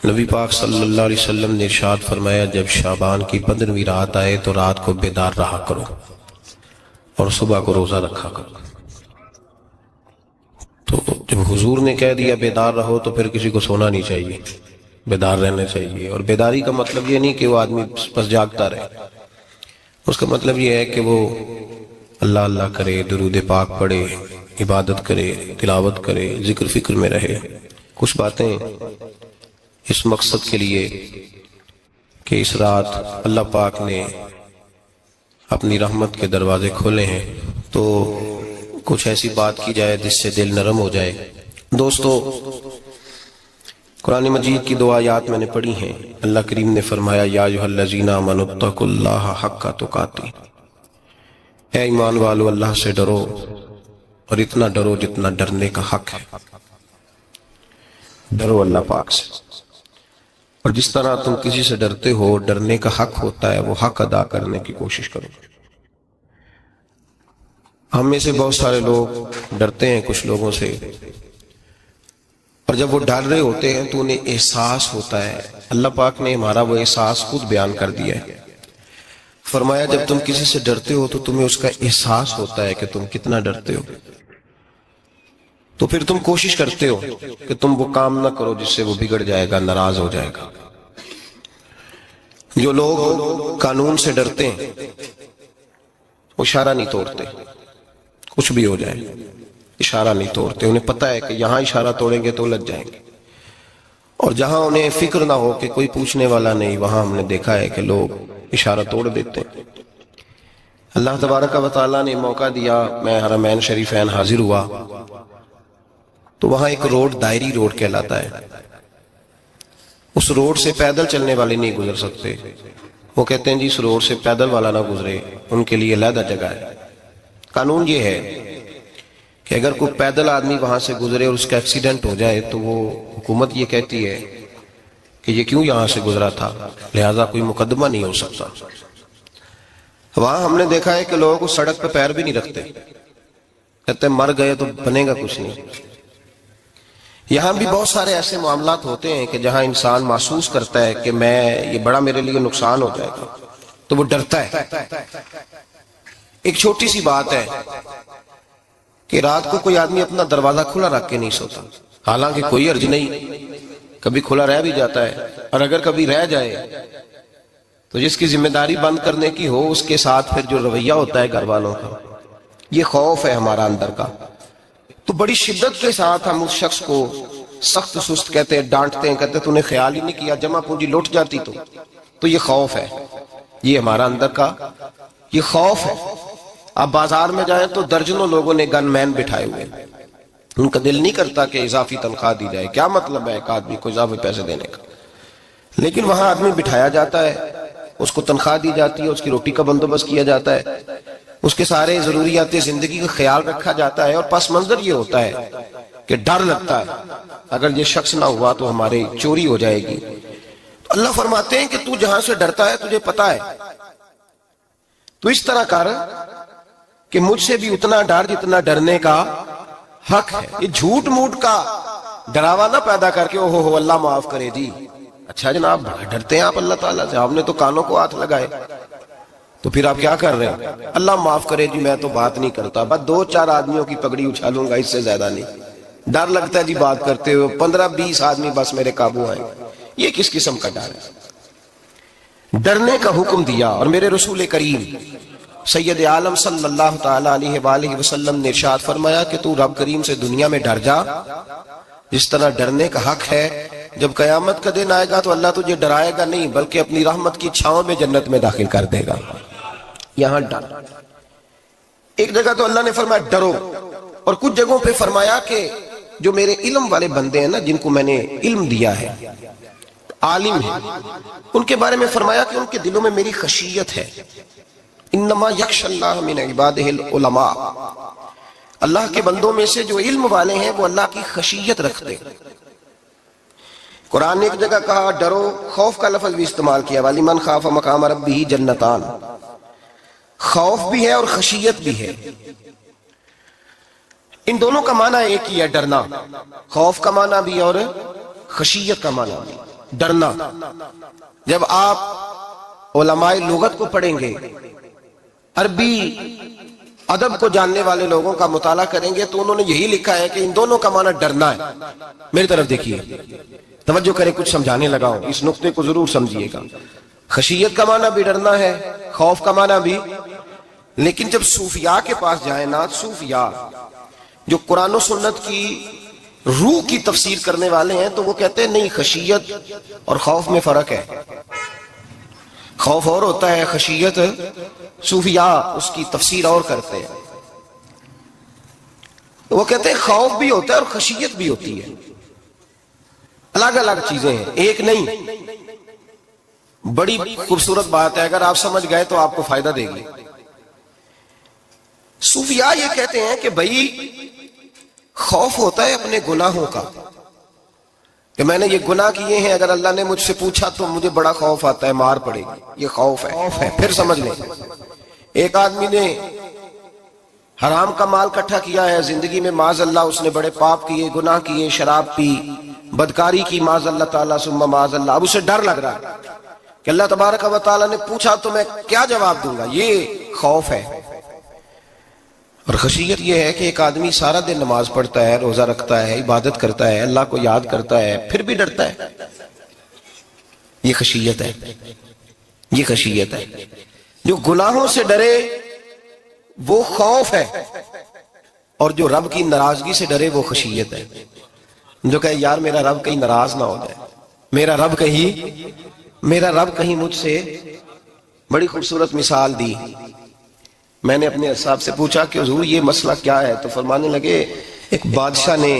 نبی پاک صلی اللہ علیہ وسلم نے ارشاد فرمایا، جب شعبان کی 15ویں رات آئے تو رات کو بیدار رہا کرو اور صبح کو روزہ رکھا کرو۔ تو جب حضور نے کہہ دیا بیدار رہو تو پھر کسی کو سونا نہیں چاہیے، بیدار رہنا چاہیے۔ اور بیداری کا مطلب یہ نہیں کہ وہ آدمی بس جاگتا رہے، اس کا مطلب یہ ہے کہ وہ اللہ اللہ کرے، درود پاک پڑھے، عبادت کرے، تلاوت کرے، ذکر فکر میں رہے۔ کچھ باتیں اس مقصد کے لیے کہ اس رات اللہ پاک نے اپنی رحمت کے دروازے کھولے ہیں، تو کچھ ایسی بات کی جائے جس سے دل نرم ہو جائے۔ دوستو، قرآن مجید کی 2 آیات میں نے پڑھی ہیں۔ اللہ کریم نے فرمایا، یا ایھا الذین آمنوا اتقوا اللہ حق تقاتہ، اے ایمان والو اللہ سے ڈرو اور اتنا ڈرو جتنا ڈرنے کا حق ہے۔ ڈرو اللہ پاک سے، اور جس طرح تم کسی سے ڈرتے ہو، ڈرنے کا حق ہوتا ہے، وہ حق ادا کرنے کی کوشش کرو۔ ہم میں سے بہت سارے لوگ ڈرتے ہیں کچھ لوگوں سے، اور جب وہ ڈر رہے ہوتے ہیں تو انہیں احساس ہوتا ہے۔ اللہ پاک نے ہمارا وہ احساس خود بیان کر دیا ہے۔ فرمایا، جب تم کسی سے ڈرتے ہو تو تمہیں اس کا احساس ہوتا ہے کہ تم کتنا ڈرتے ہو، تو پھر تم کوشش کرتے ہو کہ تم وہ کام نہ کرو جس سے وہ بگڑ جائے گا، ناراض ہو جائے گا۔ جو لوگ قانون سے ڈرتے ہیں وہ اشارہ نہیں توڑتے، کچھ بھی ہو جائے اشارہ نہیں توڑتے۔ انہیں پتہ ہے کہ یہاں اشارہ توڑیں گے تو الجھ جائیں گے، اور جہاں انہیں فکر نہ ہو کہ کوئی پوچھنے والا نہیں، وہاں ہم نے دیکھا ہے کہ لوگ اشارہ توڑ دیتے ہیں۔ اللہ تبارک و تعالیٰ نے موقع دیا، میں حرمین شریفین حاضر ہوا تو وہاں ایک روڈ دائری روڈ کہلاتا ہے۔ اس روڈ سے پیدل چلنے والے نہیں گزر سکتے۔ وہ کہتے ہیں جی اس روڈ سے پیدل والا نہ گزرے، ان کے لیے علیحدہ جگہ ہے۔ قانون یہ ہے کہ اگر کوئی پیدل آدمی وہاں سے گزرے اور اس کا ایکسیڈنٹ ہو جائے تو وہ حکومت یہ کہتی ہے کہ یہ کیوں یہاں سے گزرا تھا، لہذا کوئی مقدمہ نہیں ہو سکتا۔ وہاں ہم نے دیکھا ہے کہ لوگ اس سڑک پہ پیر بھی نہیں رکھتے، کہتے ہیں مر گئے تو بنے گا کچھ نہیں۔ یہاں بھی بہت سارے ایسے معاملات ہوتے ہیں کہ جہاں انسان محسوس کرتا ہے کہ یہ بڑا میرے لیے نقصان ہو جائے گا، تو وہ ڈرتا ہے۔ ایک چھوٹی سی بات ہے کہ رات کو کوئی آدمی اپنا دروازہ کھلا رکھ کے نہیں سوتا، حالانکہ کوئی حرج نہیں، کبھی کھلا رہ بھی جاتا ہے، اور اگر کبھی رہ جائے تو جس کی ذمہ داری بند کرنے کی ہو، اس کے ساتھ پھر جو رویہ ہوتا ہے گھر والوں کا، یہ خوف ہے ہمارا اندر کا، تو بڑی شدت کے ساتھ ہم اس شخص کو سخت سست کہتے ہیں، ڈانٹتے ہیں، کہتے ہیں تو نے خیال ہی نہیں کیا، جمع پونجی لوٹ جاتی تو یہ خوف ہے، یہ ہمارا اندر کا یہ خوف ہے۔ اب بازار میں جائیں تو درجنوں لوگوں نے گن مین بٹھائے ہوئے، ان کا دل نہیں کرتا کہ اضافی تنخواہ دی جائے، کیا مطلب ہے ایک آدمی کو اضافی پیسے دینے کا، لیکن وہاں آدمی بٹھایا جاتا ہے، اس کو تنخواہ دی جاتی ہے، اس کی روٹی کا بندوبست کیا جاتا ہے، اس کے سارے ضروریات زندگی کا خیال رکھا جاتا ہے، اور پس منظر یہ ہوتا ہے کہ ڈر لگتا ہے اگر یہ شخص نہ ہوا تو ہمارے چوری ہو جائے گی۔ اللہ فرماتے ہیں کہ تو جہاں سے ڈرتا ہے تجھے پتا ہے، تو اس طرح کر کہ مجھ سے بھی اتنا ڈر جتنا ڈرنے کا حق ہے۔ یہ جھوٹ موٹ کا ڈراوا نہ پیدا کر کے اوہ اللہ معاف کرے جی، اچھا جناب بڑا ڈرتے ہیں آپ اللہ تعالیٰ سے، آپ نے تو کانوں کو ہاتھ لگائے، تو پھر آپ کیا کر رہے ہیں؟ اللہ معاف کرے جی میں تو بات نہیں کرتا، بس 2-4 آدمیوں کی پگڑی اچھالوں گا، اس سے زیادہ نہیں۔ ڈر لگتا ہے جی بات کرتے ہوئے، 15-20 آدمی بس میرے قابو آئیں، یہ کس قسم کا ڈر ہے؟ ڈرنے کا حکم دیا، اور میرے رسول کریم سید عالم صلی اللہ تعالی علیہ وآلہ وسلم نے ارشاد فرمایا کہ تو رب کریم سے دنیا میں ڈر جا جس طرح ڈرنے کا حق ہے، جب قیامت کا دن آئے گا تو اللہ تجھے ڈرائے گا نہیں بلکہ اپنی رحمت کی چھاؤں میں جنت میں داخل کر دے گا۔ یہاں ڈر، ایک جگہ تو اللہ نے فرمایا ڈرو، اور کچھ جگہوں پہ فرمایا کہ جو میرے علم والے بندے ہیں نا، جن کو میں نے علم دیا ہے، عالم ہیں، ان کے بارے میں فرمایا کہ ان کے دلوں میں میری خشیت ہے۔ انما یخشی اللہ من عبادہ العلماء، اللہ کے بندوں میں سے جو علم والے ہیں وہ اللہ کی خشیت رکھتے ہیں۔ قرآن نے ایک جگہ کہا ڈرو، خوف کا لفظ بھی استعمال کیا، وَلِمَنْ خَافَ مَقَامَ رَبِّهِ جَنَّتَانِ، خوف بھی ہے اور خشیت بھی ہے۔ ان دونوں کا معنی ایک ہی ہے، ڈرنا، خوف کا معنی بھی اور خشیت کا معنی بھی۔ ڈرنا. جب آپ علماء لغت کو پڑھیں گے، عربی ادب کو جاننے والے لوگوں کا مطالعہ کریں گے، تو انہوں نے یہی لکھا ہے کہ ان دونوں کا معنی ڈرنا ہے. میری طرف دیکھیے، توجہ کریں، کچھ سمجھانے لگا ہوں، اس نقطے کو ضرور سمجھیے گا. خشیت کا معنی بھی ڈرنا ہے، خوف کا معنی بھی. لیکن جب صوفیاء کے پاس جائیں نا، صوفیاء جو قرآن و سنت کی روح کی تفسیر کرنے والے ہیں، تو وہ کہتے ہیں نہیں، خشیت اور خوف میں فرق ہے. خوف اور ہوتا ہے، خشیت صوفیاء اس کی تفسیر اور کرتے ہیں. وہ کہتے ہیں خوف بھی ہوتا ہے اور خشیت بھی ہوتی ہے، الگ الگ چیزیں ہیں، ایک نہیں. بڑی خوبصورت بات ہے، اگر آپ سمجھ گئے تو آپ کو فائدہ دے گی. صوفیاء یہ کہتے ہیں کہ بھائی خوف ہوتا ہے اپنے گناہوں کا، کہ میں نے یہ گناہ کیے ہیں، اگر اللہ نے مجھ سے پوچھا تو مجھے بڑا خوف آتا ہے، مار پڑے گی، یہ خوف ہے. پھر سمجھ لیں، ایک آدمی نے حرام کا مال اکٹھا کیا ہے زندگی میں، معاذ اللہ اس نے بڑے پاپ کیے، گناہ کیے، شراب پی، بدکاری کی، معاذ اللہ تعالیٰ ثم معاذ اللہ. اب اسے ڈر لگ رہا ہے کہ اللہ تبارک و تعالیٰ نے پوچھا تو میں کیا جواب دوں گا. یہ خوف ہے. اور خشیت یہ ہے کہ ایک آدمی سارا دن نماز پڑھتا ہے، روزہ رکھتا ہے، عبادت کرتا ہے، اللہ کو یاد کرتا ہے، پھر بھی ڈرتا ہے. یہ خشیت ہے، یہ خشیت ہے. جو گناہوں سے ڈرے وہ خوف ہے، اور جو رب کی ناراضگی سے ڈرے وہ خشیت ہے. جو کہے یار میرا رب کہیں ناراض نہ ہو جائے، میرا رب کہیں مجھ سے. بڑی خوبصورت مثال دی. میں نے اپنے صاحب سے پوچھا کہ حضور یہ مسئلہ کیا ہے، تو فرمانے لگے ایک بادشاہ نے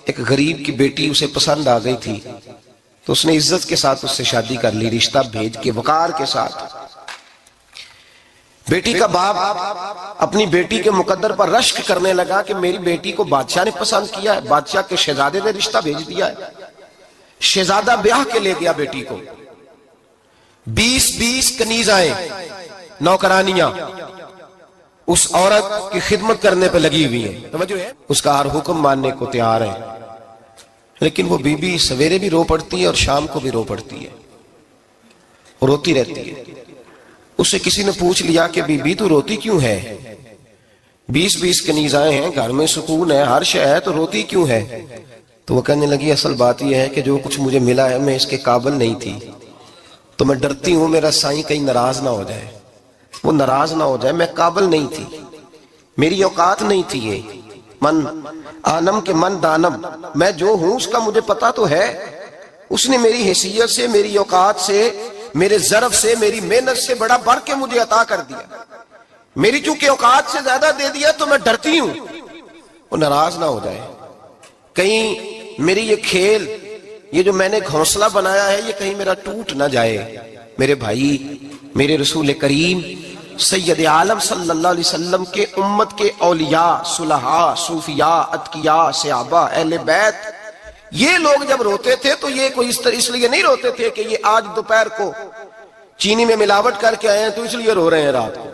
ایک غریب کی بیٹی اسے پسند آ گئی تھی، تو اس نے عزت کے ساتھ اس سے شادی کر لی، رشتہ بھیج کے وقار کے ساتھ. بیٹی کا باپ اپنی بیٹی کے مقدر پر رشک کرنے لگا کہ میری بیٹی کو بادشاہ نے پسند کیا ہے، بادشاہ کے شہزادے نے رشتہ بھیج دیا ہے. شہزادہ بیاہ کے لے گیا بیٹی کو. 20 کنیزائیں، نوکرانیاں اس عورت کی خدمت کرنے پہ لگی ہوئی ہیں. توجہ ہے، اس کا ہر حکم ماننے کو تیار ہے. لیکن وہ بی بی سویرے بھی رو پڑتی ہے اور شام کو بھی رو پڑتی ہے، روتی رہتی ہے. اس سے کسی نے پوچھ لیا کہ بی بی تو روتی کیوں ہے؟ 20 کنیزائیں ہیں، گھر میں سکون ہے، ہر شے ہے، تو روتی کیوں ہے؟ تو وہ کہنے لگی اصل بات یہ ہے کہ جو کچھ مجھے ملا ہے میں اس کے قابل نہیں تھی، تو میں ڈرتی ہوں میرا سائیں کہیں ناراض نہ ہو جائے، وہ ناراض نہ ہو جائے. میں قابل نہیں تھی، میری اوقات نہیں تھی. یہ من آنم کے من دانم، میں جو ہوں اس کا مجھے پتا تو ہے. اس نے میری حیثیت سے، میری اوقات سے، میرے ظرف سے، میری محنت سے بڑا بڑھ کے مجھے عطا کر دیا. میری چونکہ اوقات سے زیادہ دے دیا تو میں ڈرتی ہوں وہ ناراض نہ ہو جائے، کہیں میری یہ کھیل، یہ جو میں نے گھونسلہ بنایا ہے، یہ کہیں میرا ٹوٹ نہ جائے. میرے بھائی، میرے رسول کریم سید عالم صلی اللہ علیہ وسلم کے امت کے اولیاء، صلحاء، صوفیاء، اتقیاء، صحابہ، اہل بیت، یہ لوگ جب روتے تھے تو یہ کوئی اس لیے نہیں روتے تھے کہ یہ آج دوپہر کو چینی میں ملاوٹ کر کے آئے ہیں تو اس لیے رو رہے ہیں رات کو.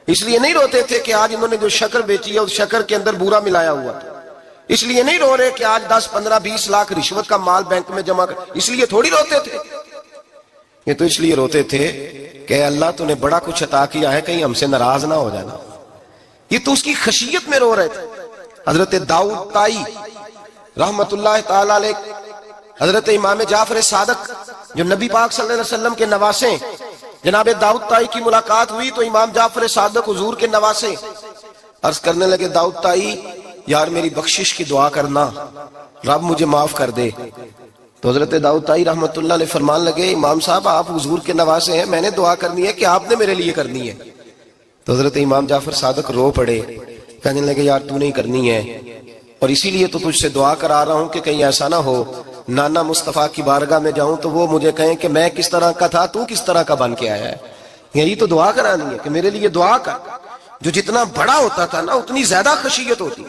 اس لیے نہیں روتے تھے کہ آج انہوں نے جو شکر بیچی ہے اس شکر کے اندر بورا ملایا ہوا تھا. اس لیے نہیں رو رہے کہ آج 10 15 20 لاکھ رشوت کا مال بینک میں جمع کر، اس لیے تھوڑی روتے تھے. یہ تو اس لیے روتے تھے کہ اللہ تو نے بڑا کچھ عطا کیا ہے، کہیں ہم سے ناراض نہ ہو جانا. یہ تو اس کی خشیت میں رو رہے تھے. حضرت داؤد طائی رحمت اللہ تعالی علیہ، حضرت امام جعفر صادق جو نبی پاک صلی اللہ علیہ وسلم کے نواسے، جناب داؤد طائی کی ملاقات ہوئی تو امام جعفر صادق حضور کے نواسے عرض کرنے لگے، داؤد طائی یار میری بخشش کی دعا کرنا، رب مجھے معاف کر دے. تو حضرت داؤد طائی رحمت اللہ علیہ فرمان لگے، امام صاحب آپ حضور کے نواسے ہیں، میں نے دعا کرنی ہے کہ آپ نے میرے لیے کرنی ہے. تو حضرت امام جعفر صادق رو پڑے، کہنے لگے یار تو نہیں کرنی ہے، اور اسی لیے تو تجھ سے دعا کرا رہا ہوں کہ کہیں ایسا نہ ہو نانا مصطفیٰ کی بارگاہ میں جاؤں تو وہ مجھے کہیں کہ میں کس طرح کا تھا، تو کس طرح کا بن کے آیا ہے. یہی تو دعا کرانی ہے کہ میرے لیے دعا کر. جو جتنا بڑا ہوتا تھا نا اتنی زیادہ خشیت ہوتی.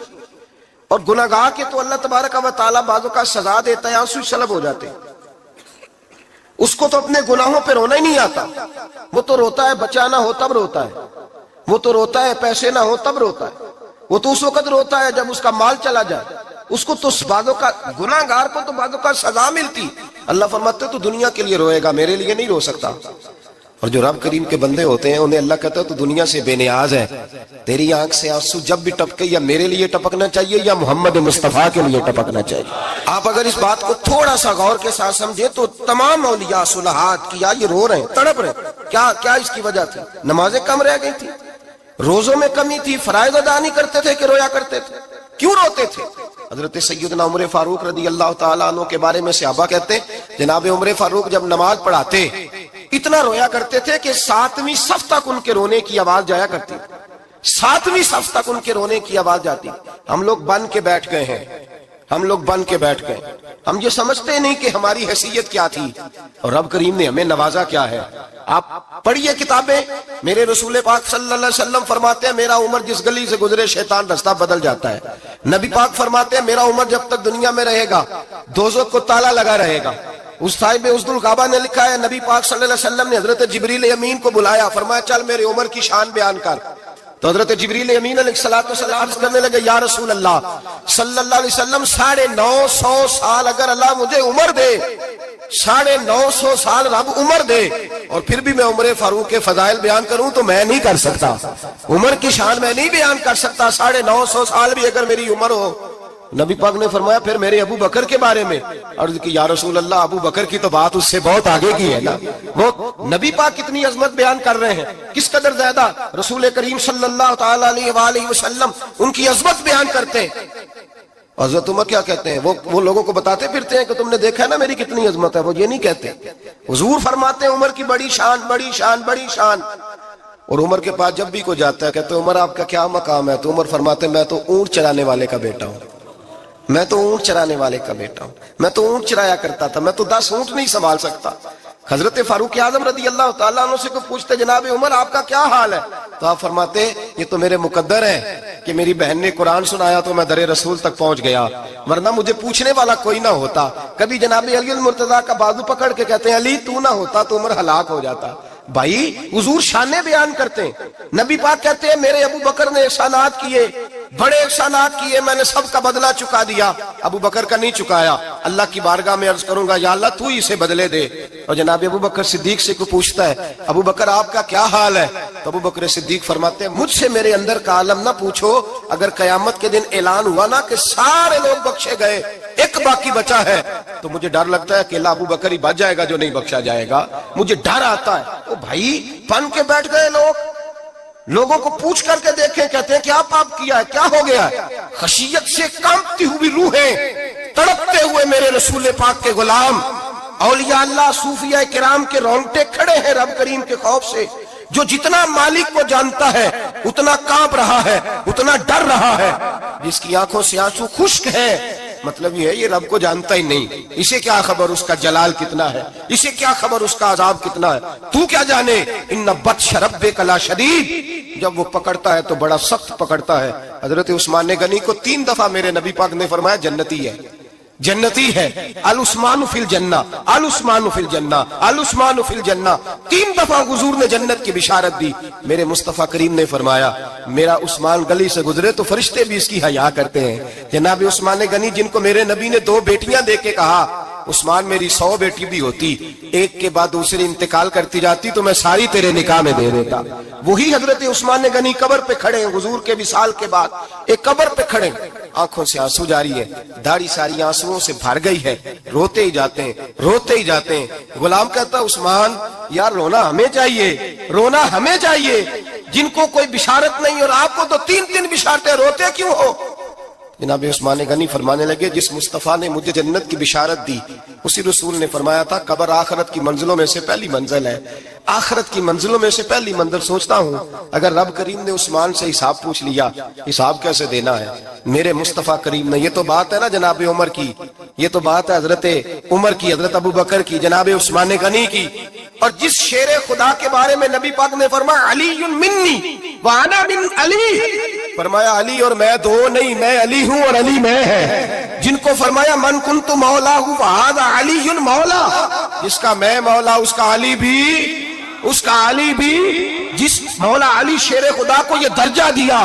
اور گناہگار کے تو اللہ تبارک و تعالیٰ بعضوں کا سزا دیتا ہے، آنسو سلب ہو جاتے. اس کو تو اپنے گناہوں پہ رونا ہی نہیں آتا. وہ تو روتا ہے بچہ نہ ہو تب روتا ہے، وہ تو روتا ہے پیسے نہ ہو تب روتا ہے، وہ تو اس وقت روتا ہے جب اس کا مال چلا جائے. اس کو تو بعضوں کا گناہگار کو تو بعضوں کا سزا ملتی اللہ فرماتے تو دنیا کے لیے روئے گا، میرے لیے نہیں رو سکتا۔ اور جو رب کریم کے بندے ہوتے ہیں انہیں اللہ کہتا ہے تو دنیا سے بے نیاز ہے، تیری آنکھ سے آنسو جب بھی ٹپکے یا میرے لیے ٹپکنا چاہیے یا محمد مصطفیٰ کے لیے ٹپکنا چاہیے۔ آپ اگر اس بات کو تھوڑا سا غور کے ساتھ سمجھے تو تمام اولیاء صلحات کیا یہ رو رہے ہیں، تڑپ رہے ہیں، کیا اس کی وجہ تھی؟ نمازیں کم رہ گئی تھی، روزوں میں کمی تھی، فرائض ادا نہیں کرتے تھے کہ رویا کرتے تھے؟ کیوں روتے تھے؟ حضرت سیدنا عمر فاروق رضی اللہ تعالیٰ عنہ کے بارے میں صحابہ کہتے ہیں جناب عمر فاروق جب نماز پڑھاتے اتنا رویا کرتے تھے کہ 7ویں صف تک ان کے رونے کی آواز جایا کرتی، 7ویں صف تک ان کے رونے کی آواز جاتی۔ ہم لوگ بن کے بیٹھ گئے ہیں، ہم یہ سمجھتے نہیں کہ ہماری حیثیت کیا تھی اور رب کریم نے ہمیں نوازا کیا ہے۔ آپ پڑھیے کتابیں، میرے رسول پاک صلی اللہ علیہ وسلم فرماتے ہیں میرا عمر جس گلی سے گزرے شیطان رستہ بدل جاتا ہے۔ نبی پاک فرماتے ہیں میرا عمر جب تک دنیا میں رہے گا دوزخ کو تالا لگا رہے گا۔ اس صاحب عزد الغابہ نے لکھا ہے نبی پاک صلی اللہ علیہ وسلم نے حضرت جبریل امین کو بلایا، فرمایا چل میرے عمر کی شان بیان کر۔ تو حضرت جبریل امین علیہ السلام عرض کرنے لگے یا رسول اللہ صلی اللہ علیہ وسلم 950 سال اگر اللہ مجھے عمر دے، 950 سال رب عمر دے اور پھر بھی میں عمر فاروق کے فضائل بیان کروں تو میں نہیں کر سکتا، عمر کی شان میں نہیں بیان کر سکتا، 950 سال بھی اگر میری عمر ہو۔ نبی پاک نے فرمایا پھر میرے ابو بکر کے بارے میں؟ عرض کی یا رسول اللہ ابو بکر کی تو بات اس سے بہت آگے کی ہے نا۔ وہ نبی پاک کتنی عظمت بیان کر رہے ہیں، کس قدر زیادہ رسول کریم صلی اللہ تعالی علیہ وآلہ وسلم ان کی عظمت بیان کرتے ہیں۔ حضرت عمر کیا کہتے ہیں؟ وہ لوگوں کو بتاتے پھرتے ہیں کہ تم نے دیکھا ہے نا میری کتنی عظمت ہے، وہ یہ نہیں کہتے۔ حضور فرماتے ہیں عمر کی بڑی شان، بڑی شان، بڑی شان۔ اور عمر کے پاس جب بھی کوئی جاتا ہے کہتے ہیں عمر آپ کا کیا مقام ہے؟ تو عمر فرماتے ہیں میں تو اونٹ چرانے والے کا بیٹا ہوں، میں تو اونٹ چرانے والے کا بیٹا ہوں، میں تو اونٹ چرایا کرتا تھا، میں تو 10 اونٹ نہیں سنبھال سکتا۔ حضرت فاروق اعظم رضی اللہ تعالیٰ عنہ سے کوئی پوچھتے جناب عمر آپ کا کیا حال ہے؟ تو آپ فرماتے یہ تو میرے مقدر ہے کہ میری بہن نے قرآن سنایا تو میں در رسول تک پہنچ گیا، ورنہ مجھے پوچھنے والا کوئی نہ ہوتا۔ کبھی جناب علی المرتضیٰ کا بازو پکڑ کے کہتے ہیں علی تو نہ ہوتا تو عمر ہلاک ہو جاتا۔ بھائی حضور شانیں بیان کرتے ہیں، نبی پاک کہتے ہیں میرے ابو بکر نے احسانات کیے، بڑے احسانات کیے، میں نے سب کا بدلہ چکا دیا، ابو بکر کا نہیں چکایا۔ اللہ کی بارگاہ میں عرض کروں گا یا اللہ تو ہی اسے بدلے دے۔ اور جناب ابو بکر صدیق سے کوئی پوچھتا ہے ابو بکر آپ کا کیا حال ہے؟ تو ابو بکر صدیق فرماتے ہیں مجھ سے میرے اندر کا عالم نہ پوچھو، اگر قیامت کے دن اعلان ہوا نا کہ سارے لوگ بخشے گئے ایک باقی بچا ہے تو مجھے ڈر لگتا ہے کہ اللہ ابو بکر ہی بچ جائے گا جو نہیں بخشا جائے گا، مجھے ڈر آتا ہے۔ تو بھائی بن کے بیٹھ گئے لوگوں کو پوچھ کر کے دیکھیں، کہتے ہیں کیا پاپ کیا ہے، کیا ہو گیا ہے؟ خشیت سے کانپتی ہوئی روحیں، تڑپتے ہوئے میرے رسول پاک کے غلام، اولیاء اللہ صوفیاء کرام کے رونگٹے کھڑے ہیں رب کریم کے خوف سے۔ جو جتنا مالک کو جانتا ہے اتنا کانپ رہا ہے، اتنا ڈر رہا ہے۔ جس کی آنکھوں سے آنسو خشک ہے مطلب یہ ہے یہ رب کو جانتا ہی نہیں، اسے کیا خبر اس کا جلال کتنا ہے، اسے کیا خبر اس کا عذاب کتنا ہے، تو کیا جانے۔ ان بطش ربک لشدید، جب وہ پکڑتا ہے تو بڑا سخت پکڑتا ہے۔ حضرت عثمان غنی کو 3 دفعہ میرے نبی پاک نے فرمایا جنتی ہے، جنتی ہے، العثمان فی الجنہ، العثمان فی الجنہ، العثمان فی الجنہ۔ 3 دفعہ حضور نے جنت کی بشارت دی۔ میرے مصطفیٰ کریم نے فرمایا میرا عثمان گلی سے گزرے تو فرشتے بھی اس کی حیا کرتے ہیں۔ جناب عثمان غنی جن کو میرے نبی نے 2 بیٹیاں دے کے کہا عثمان میری 100 بیٹی بھی ہوتی، ایک کے بعد دوسری انتقال کرتی جاتی تو میں ساری تیرے نکاح میں دے دیتا۔ وہی حضرت عثمان غنی قبر پہ کھڑے ہیں حضور کے وصال کے بعد، ایک قبر پہ کھڑے، آنکھوں سے آنسو جاری ہے، داڑھی ساری آنسوؤں سے بھر گئی ہے، روتے ہی جاتے ہیں، روتے ہی جاتے ہیں۔ غلام کہتا عثمان یار رونا ہمیں چاہیے، رونا ہمیں چاہیے، جن کو کوئی بشارت نہیں اور آپ کو تو 3 بشارتیں، روتے کیوں ہو؟ جناب عثمان غنی فرمانے لگے جس مصطفیٰ نے مجھے جنت کی بشارت دی اسی رسول نے فرمایا تھا قبر آخرت کی منزلوں میں سے پہلی منزل ہے، آخرت کی منزلوں میں سے پہلی منزل۔ سوچتا ہوں اگر رب کریم نے عثمان سے حساب پوچھ لیا حساب کیسے دینا ہے؟ میرے مصطفیٰ کریم نے، یہ تو بات ہے نا جناب عمر کی، یہ تو بات ہے حضرت عمر کی، حضرت ابو بکر کی، جناب عثمان غنی کی۔ اور جس شیر خدا کے بارے میں نبی پاک نے فرمایا علی منی وانا من علی، فرمایا علی اور میں 2 نہیں، میں علی ہوں اور علی میں ہے۔ جن کو فرمایا من کنت مولا ہوں فہذا علی مولا، جس کا میں مولا اس کا علی بھی، اس کا علی بھی۔ جس مولا علی شیر خدا کو یہ درجہ دیا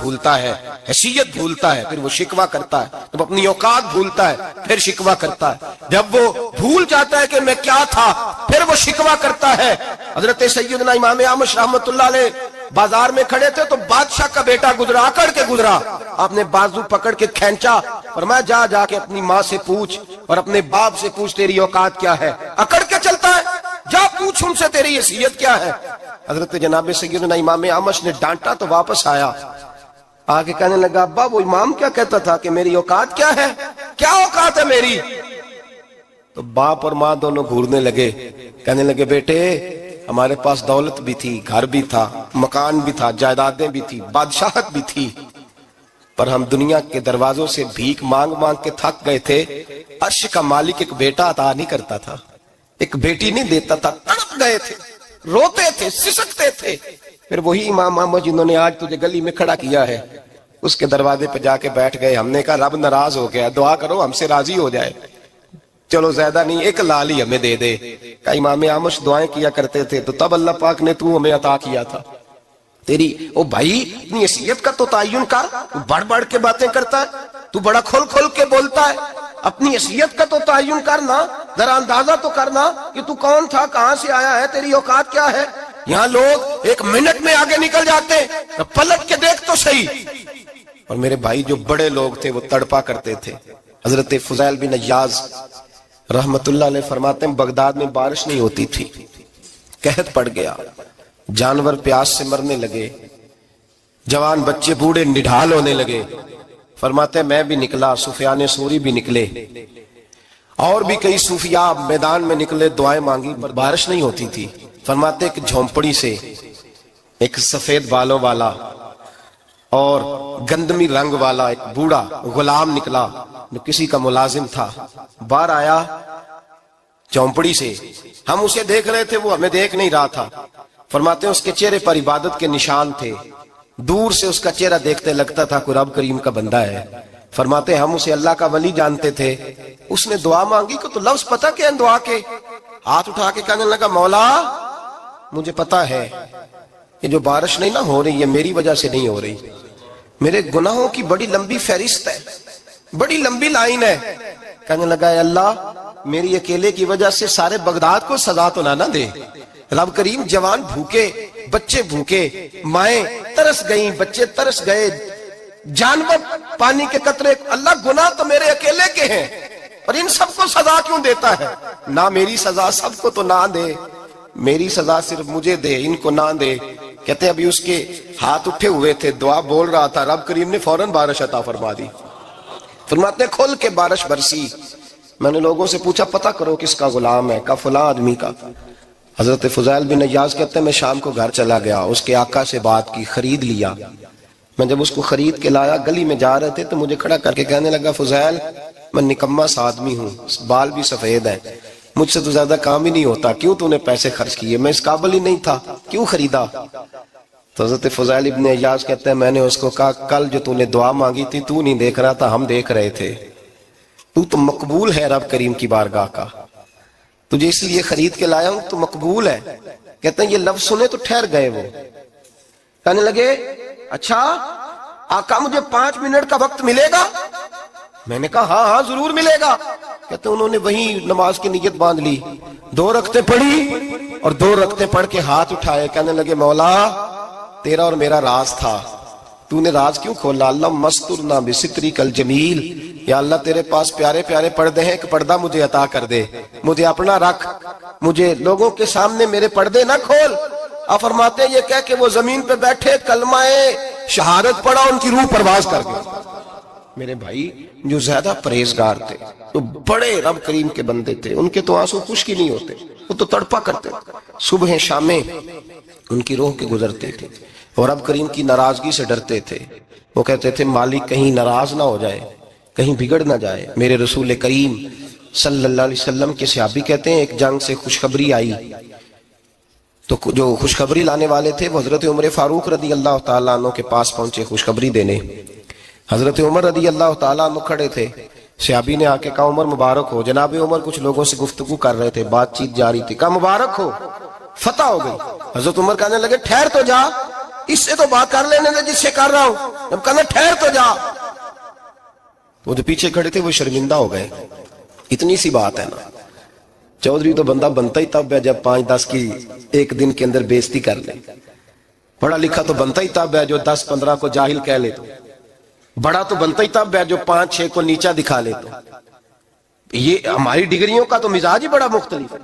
بھولتا ہے، حیثیت بھولتا ہے، پھر وہ شکوہ کرتا ہے، جب اپنی اوقات بھولتا ہے پھر شکوہ کرتا ہے، جب وہ بھول جاتا ہے کہ میں کیا تھا پھر وہ شکوہ کرتا ہے۔ حضرت سیدنا امام اعمش رحمت اللہ علیہ بازار میں کھڑے تھے تو بادشاہ کا بیٹا گزرا، اکڑ کے گزرا، آپ نے بازو پکڑ کے کھینچا، فرمایا جا کے اپنی ماں سے پوچھ اور اپنے باپ سے پوچھ تیری اوقات کیا ہے۔ اکڑ کے چلتا ہے، جا پوچھ ان سے تیری حیثیت کیا ہے۔ حضرت جناب سیدنا امام اعمش نے ڈانٹا تو واپس آیا، آگے کہنے لگا ابا وہ امام کیا کہتا تھا کہ میری اوقات کیا ہے، کیا اوقات ہے میری؟ تو باپ اور ماں دونوں گھورنے لگے، کہنے لگے بیٹے ہمارے پاس دولت بھی تھی، گھر بھی تھا، مکان بھی تھا، جائیدادیں بھی تھی، بادشاہت بھی تھی، پر ہم دنیا کے دروازوں سے بھیک مانگ مانگ کے تھک گئے تھے۔ عرش کا مالک ایک بیٹا عطا نہیں کرتا تھا، ایک بیٹی نہیں دیتا تھا، تڑپ گئے تھے، روتے تھے، سسکتے تھے۔ پھر وہی امام احمد جنہوں نے آج تجھے گلی میں کھڑا کیا ہے اس کے دروازے پہ جا کے بیٹھ گئے، ہم نے کہا رب ناراض ہو گیا، دعا کرو ہم سے راضی ہو جائے، چلو زیادہ نہیں ایک لال ہی ہمیں دے دے۔ کہ امام اعمش دعائیں کیا کرتے تھے تو تب اللہ پاک نے تو ہمیں عطا کیا تھا۔ تیری او بھائی اپنی حیثیت کا تو تعین کر، تو بڑھ بڑھ کے باتیں کرتا ہے، تو بڑا کھل کھل کے بولتا ہے، اپنی حیثیت کا تو تعین کرنا، ذرا اندازہ تو کرنا کہ تو کون تھا، کہاں سے آیا ہے، تیری اوقات کیا ہے۔ یہاں لوگ ایک منٹ میں آگے نکل جاتے ہیں، پلٹ کے دیکھ تو صحیح۔ اور میرے بھائی جو بڑے لوگ تھے وہ تڑپا کرتے تھے۔ حضرت فضیل بن عیاض رحمت اللہ علیہ فرماتے ہیں بغداد میں بارش نہیں ہوتی تھی، قحط پڑ گیا، جانور پیاس سے مرنے لگے، جوان بچے بوڑھے نڈھال ہونے لگے۔ فرماتے ہیں میں بھی نکلا، سفیان ثوری بھی نکلے، اور بھی کئی صوفیاء میدان میں نکلے، دعائیں مانگی، پر بارش نہیں ہوتی تھی۔ فرماتے ہیں کہ جھونپڑی سے ایک سفید بالوں والا اور گندمی رنگ والا ایک بوڑھا غلام نکلا جو کسی کا ملازم تھا، باہر آیا چونپڑی سے، ہم اسے دیکھ رہے تھے وہ ہمیں دیکھ نہیں رہا تھا۔ فرماتے ہیں اس کے چہرے پر عبادت کے نشان تھے، دور سے اس کا چہرہ دیکھتے لگتا تھا کوئی رب کریم کا بندہ ہے۔ فرماتے ہیں ہم اسے اللہ کا ولی جانتے تھے، اس نے دعا مانگی کہ تو لفظ پتہ کیا دعا کے، ہاتھ اٹھا کے کہنے لگا مولا مجھے پتا ہے کہ جو بارش نہیں نہ ہو رہی ہے میری وجہ سے نہیں ہو رہی، میرے گناہوں کی بڑی لمبی فہرست ہے، بڑی لمبی لائن ہے۔ کہنے لگا اے اللہ میری اکیلے کی وجہ سے سارے بغداد کو سزا تو نہ دے، رب کریم جوان بھوکے، بچے بھوکے، مائیں ترس گئیں، بچے ترس گئے، جانور پانی کے قطرے، اللہ گناہ تو میرے اکیلے کے ہیں اور ان سب کو سزا کیوں دیتا ہے؟ نہ میری سزا سب کو تو نہ دے، میری سزا صرف مجھے دے، ان کو نہ دے۔ کہتے ہیں ابھی اس کے ہاتھ اٹھے ہوئے تھے، دعا بول رہا تھا، رب کریم نے فوراً بارش عطا فرما دی۔ فرماتے ہیں کھل کے بارش برسی۔ میں نے لوگوں سے پوچھا پتہ کرو کس کا غلام ہے، کہا فلاں آدمی کا۔ حضرت فضیل بن عیاض کہتے ہیں میں شام کو گھر چلا گیا، اس کے آقا سے بات کی، خرید لیا۔ میں جب اس کو خرید کے لایا گلی میں جا رہے تھے تو مجھے کھڑا کر کے کہنے لگا فضیل میں نکما سا آدمی ہوں، بال بھی سفید ہیں، مجھ سے تو زیادہ کام ہی نہیں ہوتا، کیوں تو نے پیسے خرچ کیے، میں اس قابل ہی نہیں تھا، کیوں خریدا؟ تو حضرت فضیل ابن عیاض کہتے ہیں میں نے اس کو کہا کل جو تو نے دعا مانگی تھی تو نہیں دیکھ رہا تھا، ہم دیکھ رہے تھے، تو مقبول ہے رب کریم کی بارگاہ کا، تجھے اس لیے خرید کے لایا ہوں تو مقبول ہے۔ کہتے ہیں یہ لفظ سنے تو ٹھہر گئے، وہ کہنے لگے اچھا آقا مجھے 5 منٹ کا وقت ملے گا؟ میں نے کہا ہاں ہاں ضرور ملے گا۔ کہتے ہیں انہوں نے وہی نماز کی نیت باندھ لی، 2 رکعتیں پڑھی اور 2 رکعتیں پڑھ کے ہاتھ اٹھائے، کہنے لگے مولا تیرا اور میرا راز تھا، تو نے راز کیوں کھولا؟ اللہ مسترنا بستریک الجمیل، یا اللہ تیرے پاس پیارے پیارے پردے ہیں، ایک پردہ مجھے عطا کر دے، مجھے اپنا رکھ، مجھے لوگوں کے سامنے میرے پردے نہ کھول۔ آپ فرماتے ہیں یہ کہہ کہ وہ زمین پہ بیٹھے کلمہ شہادت پڑھا، ان کی روح پرواز کر گئی۔ میرے بھائی جو زیادہ پرہیزگار تھے، تو بڑے رب کریم کے بندے تھے، ان کے تو آنسو خشک ہی نہیں ہوتے، وہ تو تڑپا کرتے، صبح شامیں ان کی روح کے گزرتے تھے اور رب کریم کی ناراضگی سے ڈرتے تھے۔ وہ کہتے تھے مالک کہیں ناراض نہ ہو جائے، کہیں بگڑ نہ جائے۔ میرے رسول کریم صلی اللہ علیہ وسلم کے صحابی کہتے ہیں ایک جنگ سے خوشخبری آئی، تو جو خوشخبری لانے والے تھے وہ حضرت عمر فاروق رضی اللہ تعالیٰ عنہ کے پاس پہنچے خوشخبری دینے۔ حضرت عمر رضی اللہ تعالیٰ عنہ کھڑے تھے، صحابی نے آ کے کہا عمر مبارک ہو۔ جناب عمر کچھ لوگوں سے گفتگو کر رہے تھے، بات چیت جاری تھی، کہا مبارک ہو، فتح ہو گئی۔ حضرت عمر کہنے لگے ٹھہر تو جا، اس سے تو بات کر لینے دے جس سے کر رہا ہوں. جب کہنا ٹھہر تو جا. وہ جو پیچھے کھڑے تھے وہ شرمندہ ہو گئے. اتنی سی بات ہے نا. چودھری تو بندہ بنتا ہی تب ہے جب 5-10 کی ایک دن کے اندر بےزتی کر لے. پڑھا لکھا تو بنتا ہی تب ہے جو 10-15 کو جاہل کہہ لے. تو بڑا تو بنتا ہی تب ہے جو 5-6 کو نیچا دکھا لے. تو یہ ہماری ڈگریوں کا تو مزاج ہی بڑا مختلف ہے.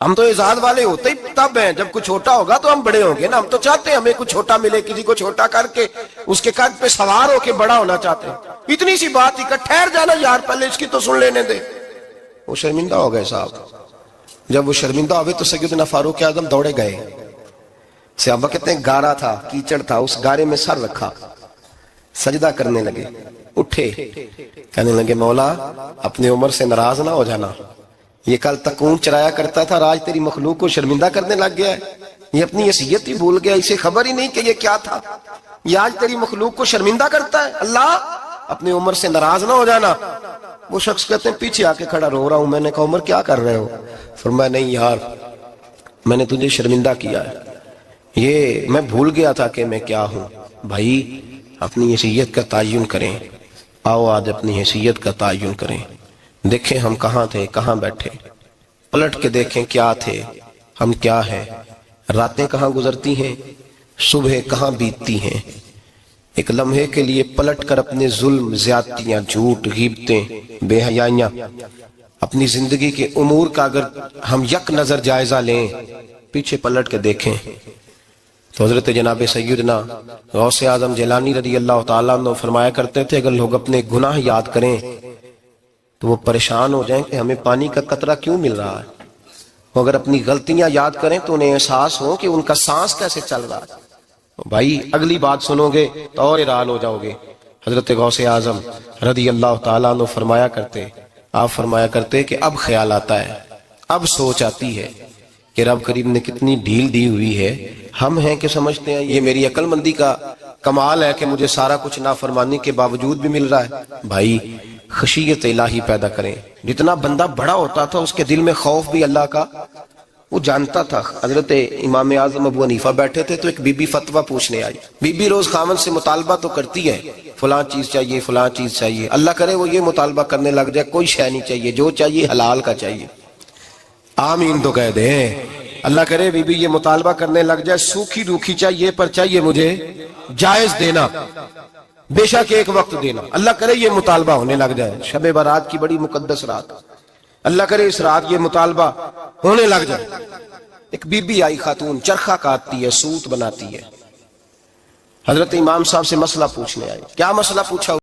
ہم تو اعزاز والے ہوتے ہی تب ہیں جب کچھ چھوٹا ہوگا تو ہم بڑے ہوں گے نا. ہم تو چاہتے ہیں ہمیں کچھ چھوٹا ملے, کسی کو چھوٹا کر کے اس کے قد پہ سوار ہو کے بڑا ہونا چاہتے ہیں. اتنی سی بات ہی کہ ٹھہر جانا یار, پہلے اس کی تو سن لینے دے. وہ شرمندہ ہو گئے صاحب. جب وہ شرمندہ ہوئے تو سیدنا فاروق اعظم دوڑے گئے. صحابہ کہتے ہیں گارا تھا, کیچڑ تھا, اس گارے میں سر رکھا, سجدہ کرنے لگے. اٹھے, کہنے لگے مولا اپنی عمر سے ناراض نہ ہو جانا. یہ کل تک اونٹ چرایا کرتا تھا, آج تیری مخلوق کو شرمندہ کرنے لگ گیا ہے. یہ اپنی حیثیت ہی بھول گیا, اسے خبر ہی نہیں کہ یہ کیا تھا. یہ آج تیری مخلوق کو شرمندہ کرتا ہے. اللہ اپنی عمر سے ناراض نہ ہو جانا. وہ شخص کہتے ہیں پیچھے آ کے کھڑا رو رہا ہوں. میں نے کہا عمر کیا کر رہے ہو؟ فرمایا نہیں یار, میں نے تجھے شرمندہ کیا ہے. یہ میں بھول گیا تھا کہ میں کیا ہوں. بھائی اپنی حیثیت کا تعین کریں. آؤ آج اپنی حیثیت کا تعین کریں. دیکھیں ہم کہاں تھے, کہاں بیٹھے. پلٹ کے دیکھیں کیا تھے, ہم کیا ہیں. راتیں کہاں گزرتی ہیں, صبح کہاں بیتتی ہیں. ایک لمحے کے لیے پلٹ کر اپنے ظلم, زیادتیاں, جھوٹ, غیبتیں, بے حیائیاں, اپنی زندگی کے امور کا اگر ہم یک نظر جائزہ لیں, پیچھے پلٹ کے دیکھیں تو حضرت جناب سیدنا غوث اعظم جیلانی رضی اللہ تعالیٰ عنہ فرمایا کرتے تھے اگر لوگ اپنے گناہ یاد کریں تو وہ پریشان ہو جائیں کہ ہمیں پانی کا قطرہ کیوں مل رہا ہے. وہ اگر اپنی غلطیاں یاد کریں تو انہیں احساس ہو کہ ان کا سانس کیسے چل رہا ہے. بھائی اگلی بات سنو گے تو اور حیران ہو جاؤ گے. حضرت غوث اعظم رضی اللہ تعالیٰ عنہ فرمایا کرتے کہ اب خیال آتا ہے, اب سوچ آتی ہے کہ رب کریم نے کتنی ڈھیل دی ہوئی ہے. ہم ہیں کہ سمجھتے ہیں یہ میری عقل مندی کا کمال ہے کہ مجھے سارا کچھ نافرمانی کے باوجود بھی مل رہا ہے. بھائی خشیت الہی پیدا کریں. جتنا بندہ بڑا ہوتا تھا اس کے دل میں خوف بھی اللہ کا وہ جانتا تھا. حضرت امام اعظم ابو حنیفہ بیٹھے تھے تو ایک بی بی فتویٰ پوچھنے آئی. بی بی روز خاوند سے مطالبہ تو کرتی ہے, فلاں چیز چاہیے, فلاں چیز چاہیے. اللہ کرے وہ یہ مطالبہ کرنے لگ جائے کوئی شے نہیں چاہیے, جو چاہیے حلال کا چاہیے. آمین تو کہہ دیں. اللہ کرے بی بی یہ مطالبہ کرنے لگ جائے سوکھی روکھی چاہیے پر چاہیے مجھے جائز دینا, بے شک ایک وقت دینا. اللہ کرے یہ مطالبہ ہونے لگ جائے. شب برات کی بڑی مقدس رات, اللہ کرے اس رات یہ مطالبہ ہونے لگ جائے. ایک بی بی آئی خاتون, چرخہ کاٹتی ہے, سوت بناتی ہے. حضرت امام صاحب سے مسئلہ پوچھنے آئی. کیا مسئلہ پوچھا؟